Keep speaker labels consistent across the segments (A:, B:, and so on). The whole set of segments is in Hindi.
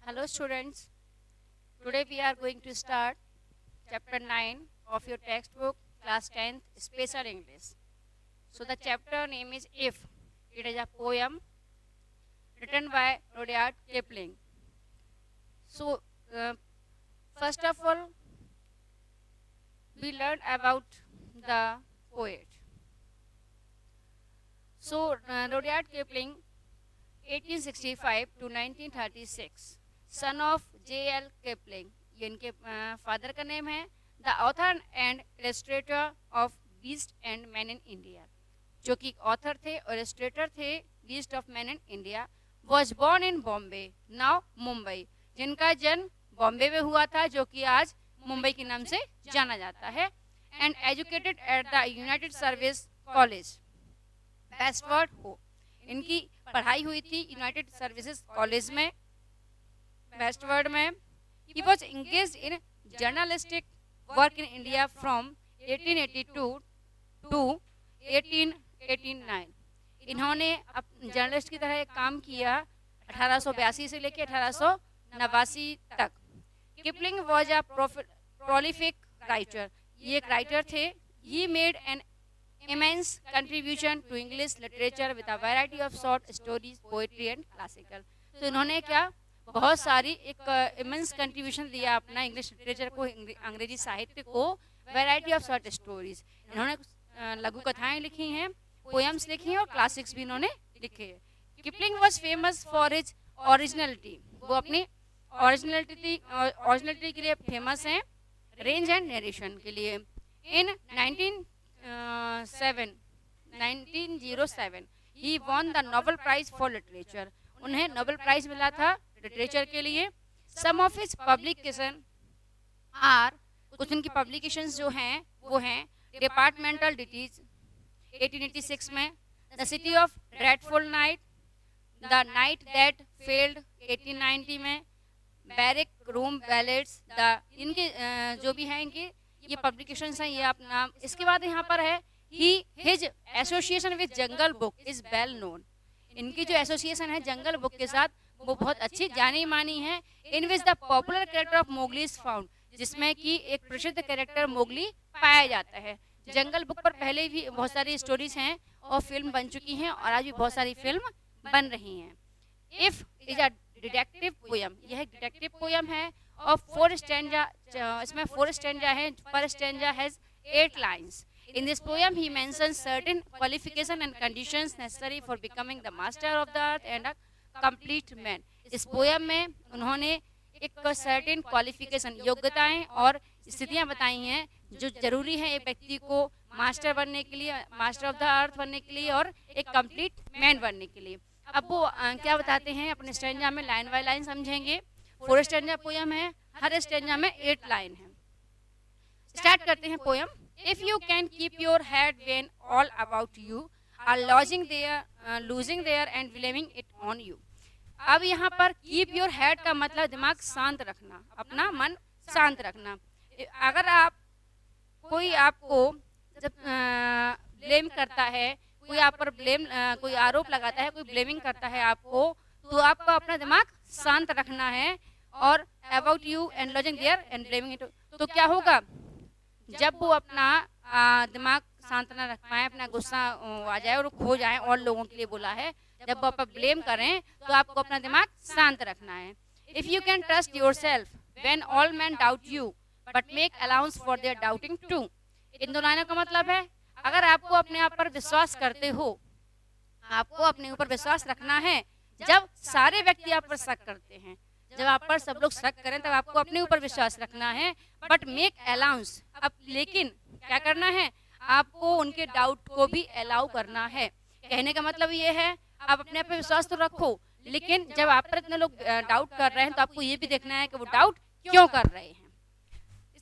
A: Hello students, today we are going to start chapter 9 of your textbook class 10th special English. So the chapter name is If. It is a poem written by Rudyard Kipling. So first of all we learn about the poet. So Rudyard Kipling 1865 to 1936 son of J.L. Kipling, ये इनके फादर का नेम है. The author and Illustrator of beast and man in India, जो कि ऑथर थे और इलस्ट्रेटर थे beast of man in India. Was born in Bombay, now Mumbai, जिनका जन्म बॉम्बे में हुआ था जो कि आज मुंबई के नाम से जाना जाता है. And educated at the United Service College Westward Ho, इनकी पढ़ाई हुई थी यूनाइटेड सर्विसेज कॉलेज में वेस्टवर्ड में. He was engaged in journalistic work in India from 1882 to 1889. इन्होंने जर्नलिस्ट की तरह काम किया 1882 से लेकर 1889 तक. Kipling was a prolific writer, ये एक राइटर थे. He made an immense contribution to English literature with a variety of short stories, poetry and classical. तो इन्होंने क्या बहुत सारी एक immense contribution दिया अपना इंग्लिश लिटरेचर को, अंग्रेजी साहित्य को. वैरायटी ऑफ शॉर्ट स्टोरीज, इन्होंने लघु कथाएं लिखी हैं, पोएम्स लिखी हैं और क्लासिक्स भी इन्होंने लिखे हैं. Kipling was famous for his originality, वो अपनी ओरिजिनलिटी के लिए फेमस हैं, रेंज एंड नरेशन के लिए. In 1907 he won the Nobel prize for literature, उन्हें नोबेल प्राइज मिला था लिटरेचर के लिए. Some of his publication are, कुछ उनकी पब्लिकेशंस जो हैं वो हैं डिपार्टमेंटल डिटीज 1886 में, the city of dreadful night, the night that failed 1890 में, बैरिक रूम बैलेट्स, द इनके जो भी हैं इनके ये पब्लिकेशंस हैं, ये अपना. इसके बाद यहाँ पर है ही his association with Jungle Book is well known, इनकी जो एसोसिएशन है जंगल बुक के साथ वो बहुत अच्छी जानी मानी है. In which the popular character of Mowgli is found, जिसमें कि एक प्रसिद्ध कैरेक्टर मोगली पाया जाता है. जंगल बुक पर पहले भी बहुत सारी स्टोरीज हैं और फिल्म बन चुकी हैं और आज भी बहुत सारी फिल्म बन रही हैं. If is a detective poem, यह एक डिटेक्टिव पोयम है और 4 स्टैंजा, इसमें 4 स्टैंजा है. पर stanza has 8 lines. In this poem he mentions certain qualifications and conditions necessary for becoming the master of the earth and a complete man. इस पोयम में उन्होंने एक सर्टेन क्वालिफिकेशन, योग्यताएं और स्थितियां बताई हैं जो जरूरी है एक व्यक्ति को मास्टर बनने के लिए, मास्टर ऑफ द अर्थ बनने के लिए और एक कंप्लीट मैन बनने के लिए. अब वो क्या बताते हैं अपने स्टैंजा में, लाइन बाय लाइन समझेंगे. 4 स्टैंजा पोयम है, हर स्टैंजा में 8 लाइन है. स्टार्ट करते हैं poem. If you can keep your head when all about you are losing there and blaming it on you. अब यहाँ पर keep your head का मतलब दिमाग शांत रखना, अपना मन शांत रखना. अगर कोई आपको जब ब्लेम करता है, कोई आप पर कोई आरोप लगाता है, कोई ब्लेमिंग करता है आपको, तो आपको अपना दिमाग शांत रखना है. और about you and losing their and blaming it, तो क्या होगा जब वो अपना दिमाग शांत ना रख पाए, अपना गुस्सा आ जाए और खो जाए, और लोगों के लिए बोला है, जब वो आप ब्लेम करें तो आपको अपना दिमाग शांत रखना है. If you can trust yourself when all man doubt you but make allowance for their doubting too. इन 2 लाइनों का मतलब है अगर आपको अपने आप पर विश्वास करते हो, आपको अपने ऊपर विश्वास रखना है जब सारे व्यक्ति आप पर शक करते हैं, जब आप पर सब लोग शक करें तब आपको अपने ऊपर विश्वास रखना है. बट मेक अलाउंस, अब लेकिन क्या करना है, आपको उनके डाउट को भी अलाउ करना है. कहने का मतलब ये है आप अपने आप पे विश्वास तो रखो, लेकिन जब आप पर इतने लोग डाउट कर रहे हैं तो आपको ये भी देखना है कि वो डाउट क्यों कर रहे हैं.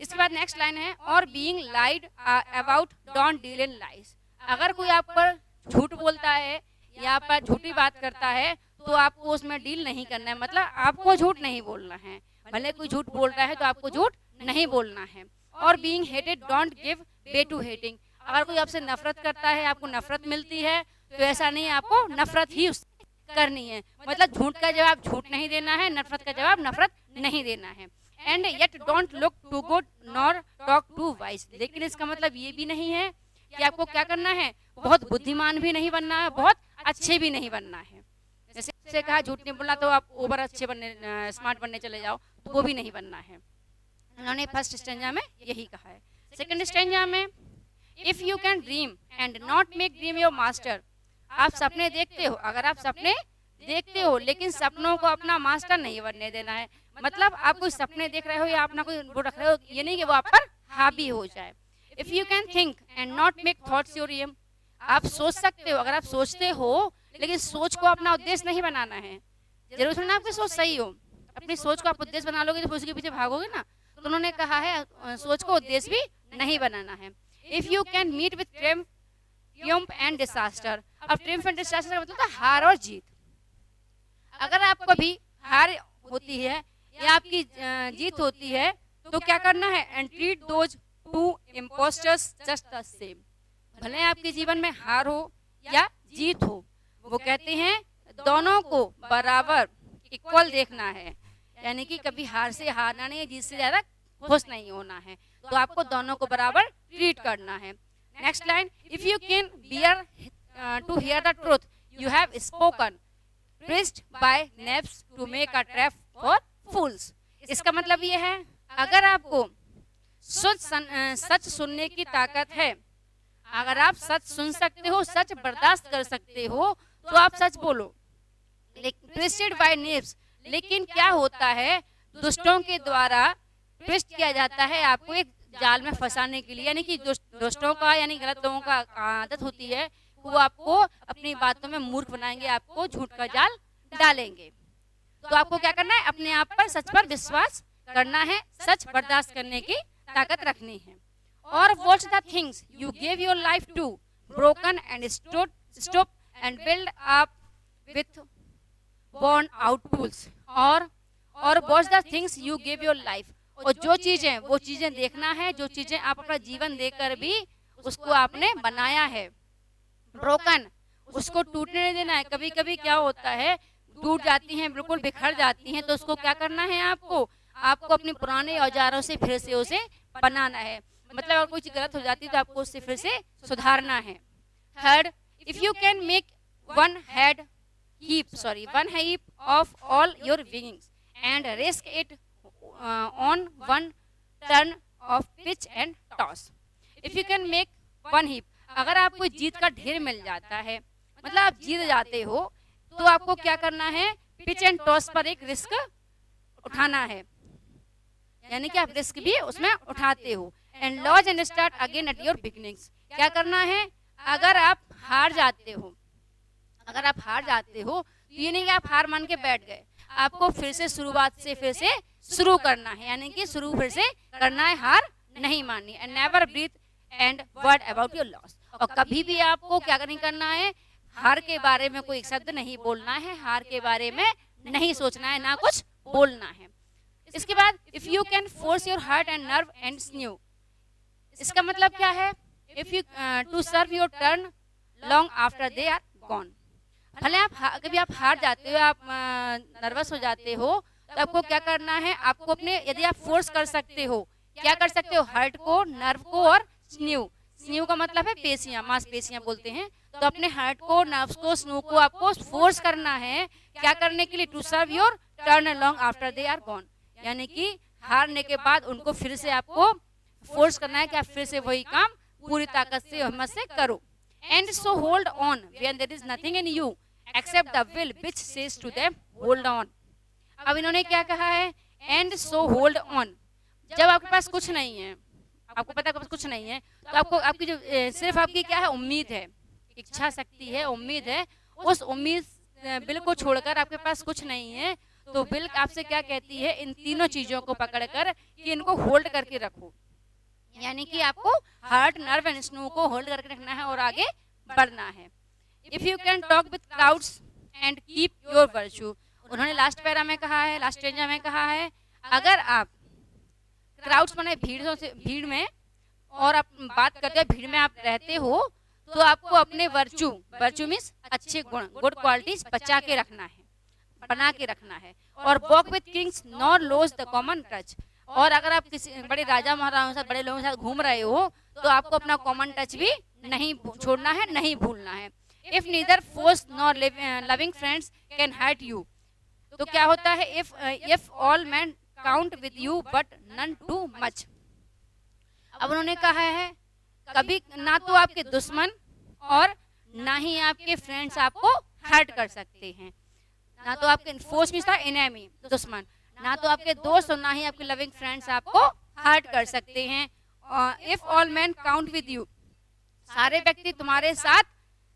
A: इसके बाद नेक्स्ट लाइन है और being lied about don't deal in lies. अगर कोई आप पर झूठ बोलता है या आप पर झूठी बात करता है तो आपको उसमें डील नहीं करना है, मतलब आपको झूठ नहीं बोलना है. भले कोई झूठ बोल रहा है तो आपको झूठ नहीं बोलना है. और being hated don't give way to hating. अगर कोई आपसे नफरत करता है, आपको नफरत मिलती है, तो ऐसा नहीं, आपको नफरत ही उससे करनी है। मतलब झूठ का जवाब झूठ नहीं देना है, नफरत का जवाब नफरत नहीं देना है। And yet don't look too good nor talk too wise, लेकिन इसका मतलब ये भी नहीं है कि आपको क्या करना है, बहुत बुद्धिमान भी नहीं बनना है, बहुत अच्छे भी नहीं बनना है। जैसे कहा झूठ नहीं बोलना तो आप ओवर अच्छे बनने स्मार्ट बनने चले जाओ, तो वो भी नहीं बनना है। उन्होंने फर्स्ट स्टेंजा में यही कहा है। सेकंड स्टेंजा में if you can dream and not make dream your master, आप सपने देखते हो, अगर आप सपने देखते हो लेकिन सपनों को अपना मास्टर नहीं बनने देना है। मतलब आप कोई सपने देख रहे हो या अपना कोई वो रख रहे हो, ये नहीं कि वो आप पर हावी हो जाए। If you can think and not make thoughts your aim, आप सोच सकते हो, अगर आप सोचते हो लेकिन सोच को अपना उद्देश्य नहीं बनाना है। जरूर सुनना आपकी सोच सही हो, अपनी सोच को आप उद्देश्य बना लोगे तो उसके पीछे भागोगे ना। तो उन्होंने कहा है सोच को उद्देश्य भी नहीं बनाना है। If you can meet with triumph and disaster, अब ट्रियम्फ एंड डिसास्टर का मतलब था हार और जीत। अगर आपको कभी हार होती है या आपकी जीत होती है तो क्या करना है, and treat those two impostors just the same, भले आपके जीवन में हार हो या जीत हो, वो कहते हैं दोनों को बराबर इक्वल देखना है। यानी कि कभी हार से हारना नहीं है, जीत से ज़्यादा खुश नहीं होना है, तो आपको दोनों को बराबर ट्रीट करना है। Next line, if you can bear to hear the truth you have spoken, twisted by knaves to make a trap for fools. इसका मतलब ये है, अगर आपको सच सुनने की ताकत है, अगर आप सच सुन सकते हो, सच बर्दाश्त कर सकते हो, तो आप सच बोलो। प्रिस्टेड बाय नेप्स, लेकिन क्या होता है, दुष्टों के द्वारा ट्विस्ट किया जाता है आपको एक जाल में फंसाने के लिए। यानी कि दुष्टों का यानी गलत लोगों का आदत होती है, वो आपको अपनी बातों में मूर्ख बनाएंगे, आपको झूठ का जाल डालेंगे। तो आपको क्या करना है, अपने आप पर, सच पर विश्वास करना है, सच बर्दाश्त करने की ताकत रखनी है। और watch the things you give your life to broken and stoop and build up with worn out tools. और watch the things you give your life, और जो चीजें, वो चीजें देखना है, जो चीजें आप अपना जीवन देकर भी उसको आपने बनाया है, ब्रोकन, उसको टूटने नहीं देना है। कभी कभी क्या होता है, टूट जाती हैं, बिल्कुल बिखर जाती हैं, तो उसको क्या करना है, आपको अपने पुराने औजारों से फिर से उसे बनाना है। मतलब अगर कोई चीज गलत हो जाती है तो आपको उससे फिर से सुधारना है। Third, if you can make one heap of all your wings and risk it on one turn of pitch and toss. If you can make one heap, अगर आपको जीत का ढेर मिल जाता है, मतलब आप जीत जाते हो, तो आपको क्या करना है, पिच एंड टॉस पर एक रिस्क उठाना है, यानी कि आप रिस्क भी उसमें उठाते हो। And lose and start again at your beginnings, क्या करना है, अगर आप हार जाते हो, तो ये नहीं कि आप हार मान के बैठ गए, आपको फिर से शुरुआत से फिर से शुरू करना है, यानी कि शुरू फिर से करना है, हार नहीं माननी। And never breathe and word about your loss, और कभी भी आपको क्या नहीं करना है, हार के बारे में कोई शब्द नहीं बोलना है, हार के बारे में नहीं सोचना है, ना कुछ बोलना है। इसके बाद if you can force your heart and nerve and sinew, इसका मतलब क्या है, if you to serve your turn long after they are gone. भले कभी आप हार जाते हो, आप नर्वस हो जाते हो, तो आपको क्या करना है, आपको अपने, यदि आप फोर्स कर सकते हो, क्या कर सकते हो, हार्ट को, नर्व को और स्न्यू का मतलब है पेशियां, मांसपेशियां बोलते हैं, तो अपने हार्ट को, नर्व्स को, स्न्यू को आपको फोर्स करना है, क्या करने के लिए, to serve your turn long after they are gone, यानी कि हारने के बाद उनको फिर से आपको फोर्स करना है कि आप फिर से वही काम पूरी ताकत से, हिम्मत से करो। And so hold on when there is nothing in you except the will which says to them hold on. अब इन्होंने क्या कहा है, एंड सो होल्ड ऑन, जब आपके पास कुछ नहीं है, आपको पता है आपके पास कुछ नहीं है, तो आपको, आपकी जो सिर्फ आपकी क्या है, उम्मीद है, इच्छा शक्ति है, उम्मीद है, उस उम्मीद बिल को छोड़कर आपके पास कुछ नहीं है, तो बिल आपसे क्या कहती है, इन तीनों चीजों को पकड़कर कि इनको होल्ड करके रखो, यानी कि आपको हार्ट, नर्व एंड स्नो को होल्ड करके रखना है और आगे बढ़ना है। If you can talk with crowds and keep your virtue, उन्होंने लास्ट पैरा में कहा है, लास्ट स्टेंजा में कहा है, अगर आप क्राउड्स बने भीड़ में, और आप बात करते हो, भीड़ में आप रहते हो, तो आपको अपने वर्चू, वर्चू मीन्स अच्छे गुण, गुड क्वालिटीज बचा के रखना है, बना के रखना है। और walk with kings nor lose the common touch, और अगर आप किसी बड़े राजा महाराजाओं के साथ, बड़े लोगों के साथ घूम रहे हो तो आपको अपना कॉमन टच भी नहीं छोड़ना है, नहीं भूलना है। If neither foes nor loving friends can hurt you, तो क्या होता है, if all men count with you but none too much. अब उन्होंने कहा है कभी ना तो आपके दुश्मन और ना ही आपके फ्रेंड्स आपको हर्ट कर सकते हैं, ना तो आपके फोर्स मींस था एनिमी, दुश्मन, ना तो आपके दोस्त और ना ही आपके लविंग फ्रेंड्स आपको हर्ट कर सकते हैं। If all men count with you, सारे व्यक्ति तुम्हारे साथ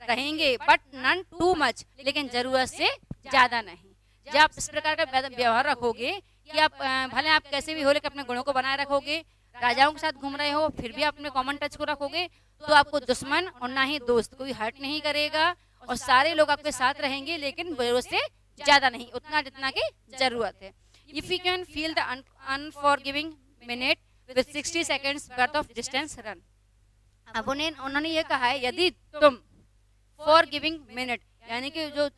A: रहेंगे बट नन टू मच, लेकिन जरूरत से ज्यादा नहीं। जब आप इस प्रकार का व्यवहार रखोगे कि आप भले आप कैसे भी हो लेकिन अपने गुणों को बनाए रखोगे, राजाओं के साथ घूम रहे हो फिर भी आप अपने कॉमन टच को रखोगे, तो आपको दुश्मन और ना ही दोस्त कोई हर्ट नहीं करेगा, और सारे लोग आपके साथ रहेंगे लेकिन जरूरत से ज्यादा नहीं, उतना जितना की जरूरत है। If you can feel the unforgiving minute with 60 seconds worth of distance run. अब उन्होंने ये कहा है यदि तुम फॉरगिविंग मिनट, यानी कि जो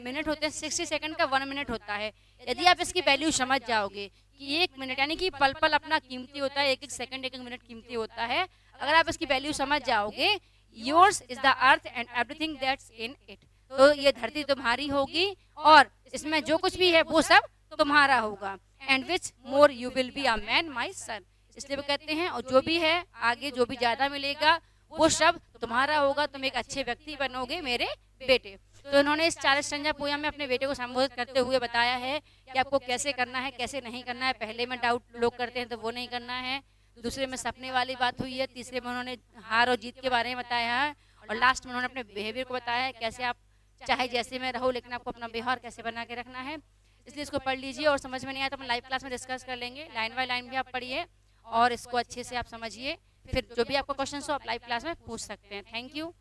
A: मिनट होते हैं 60 सेकंड का 1 मिनट होता है, यदि आप इसकी वैल्यू समझ जाओगे कि 1 मिनट यानी कि पल पल अपना कीमती होता है, 1-1 सेकंड 1-1 मिनट कीमती होता है, अगर आप इसकी वैल्यू समझ जाओगे, yours is the earth and everything that's in it, तो ये धरती तुम्हारी होगी और इसमें जो कुछ भी है वो सब तुम्हारा होगा। And which more you will be a man my son, इसलिए वो कहते हैं और जो भी है आगे जो भी ज्यादा मिलेगा वो सब तुम्हारा होगा, तुम एक अच्छे व्यक्ति बनोगे मेरे बेटे। तो इन्होंने इस 40 स्टैंजा पोयम में अपने बेटे को संबोधित करते हुए बताया है कि आपको कैसे करना है, कैसे नहीं करना है। पहले में डाउट लोग करते हैं तो वो नहीं करना है, दूसरे में सपने वाली बात हुई है, तीसरे में उन्होंने हार और जीत के बारे में बताया है, और लास्ट में उन्होंने अपने बिहेवियर को बताया है कैसे आप चाहे जैसे में रहो लेकिन आपको अपना व्यवहार कैसे बना के रखना है। इसलिए इसको पढ़ लीजिए, और समझ में नहीं आया तो हम लाइव क्लास में डिस्कस कर लेंगे, लाइन बाय लाइन भी आप पढ़िए और इसको अच्छे से आप समझिए, फिर जो भी आपका क्वेश्चन हो आप लाइव क्लास में पूछ सकते हैं। Thank you.